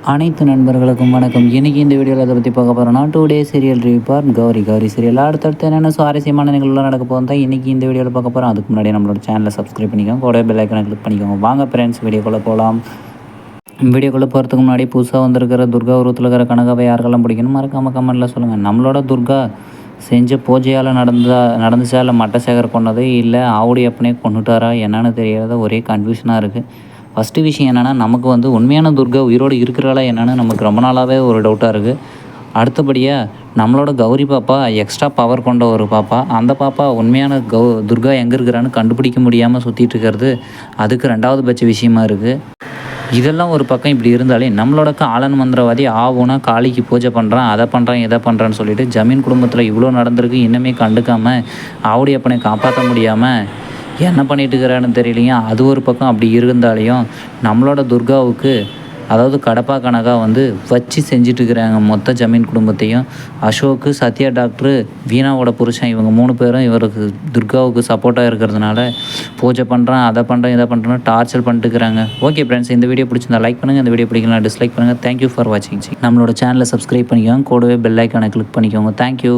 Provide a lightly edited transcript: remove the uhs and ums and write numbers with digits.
அனைத்து நண்பர்களுக்கும் வணக்கம். இன்றைக்கி இந்த வீடியோவில் அதை பற்றி பார்க்க போகிறோம்னா 2 day serial review part Gowri serial. அடுத்தடுத்து என்னென்ன சுவாரஸ்யமான நிகழ்வுலாம் நடக்க போகும் தான் இன்றைக்கி இந்த வீடியோவில் பார்க்க போகிறோம். அதுக்கு முன்னாடி நம்மளோட சேனலை சப்ஸ்கிரைப் பண்ணிக்கோங்க, கூட பெல் ஐக்கனை கிளிக் பண்ணிக்கோங்க. வாங்க ஃப்ரெண்ட்ஸ், வீடியோக்குள்ளே போகலாம். வீடியோக்குள்ளே போகிறதுக்கு முன்னாடி புதுசாக வந்திருக்கிற துர்கா உருவத்தில் இருக்கிற கனகாவை யாருக்கெல்லாம் பிடிக்கணும் மறக்காமல் கமெண்ட்டில் சொல்லுங்கள். நம்மளோட துர்கா செஞ்ச பூஜையால் நடந்துச்சா இல்லை மட்டசேகர் கொண்டது இல்லை ஆவுடி அப்பனே கொண்டுட்டாரா என்னன்னு தெரியாத ஒரே கன்ஃபியூஷனாக இருக்குது. ஃபஸ்ட்டு விஷயம் என்னென்னா, நமக்கு உண்மையான துர்கா உயிரோடு இருக்கிறாளா என்னென்னு நமக்கு ரொம்ப நாளாகவே ஒரு டவுட்டாக இருக்குது. அடுத்தபடியாக நம்மளோட கௌரி பாப்பா எக்ஸ்ட்ரா பவர் கொண்ட ஒரு பாப்பா. அந்த பாப்பா உண்மையான துர்கா எங்கே இருக்கிறான்னு கண்டுபிடிக்க முடியாமல் சுற்றிட்டு இருக்கிறது அதுக்கு 2வது பட்ச விஷயமா இருக்குது. இதெல்லாம் ஒரு பக்கம் இப்படி இருந்தாலே, நம்மளோட ஆளன் மந்திரவாதி ஆகுனா காளிக்கு பூஜை பண்ணுறான், அதை பண்ணுறான், இதை பண்ணுறான்னு சொல்லிட்டு ஜமீன் குடும்பத்தில் இவ்வளோ நடந்திருக்கு, இன்னுமே கண்டுக்காமல் ஆவுடி அப்பனை காப்பாற்ற முடியாமல் என்ன பண்ணிட்டு இருக்கிறான்னு தெரியலையா. அது ஒரு பக்கம் அப்படி இருந்தாலையும் நம்மளோட துர்காவுக்கு அதாவது கடப்பா கனகா வச்சு செஞ்சிட்ருக்கிறாங்க மொத்த ஜமீன் குடும்பத்தையும். அசோக்கு, சத்யா டாக்டரு, வீணாவோட புருஷன், இவங்க 3 பேரும் இவருக்கு துர்காவுக்கு சப்போர்ட்டாக இருக்கிறதுனால பூஜை பண்ணுறான், அதை பண்ணுறேன், இதை பண்ணுறேன்னு டார்ச்சர் பண்ணிட்டுருக்கிறாங்க. ஓகே ஃப்ரெண்ட்ஸ், இந்த வீடியோ பிடிச்சிருந்தா லைக் பண்ணுங்கள், இந்த வீடியோ பிடிக்கலாம் டிஸ்லைக் பண்ணுங்கள். தேங்க்யூ ஃபார் வாட்சிங். நம்மளோட சேனலை சப்ஸ்கிரைப் பண்ணிக்கோங்க, கூடவே பெல் ஐக்கானை கிளிக் பண்ணிக்கோங்க. தேங்க்யூ.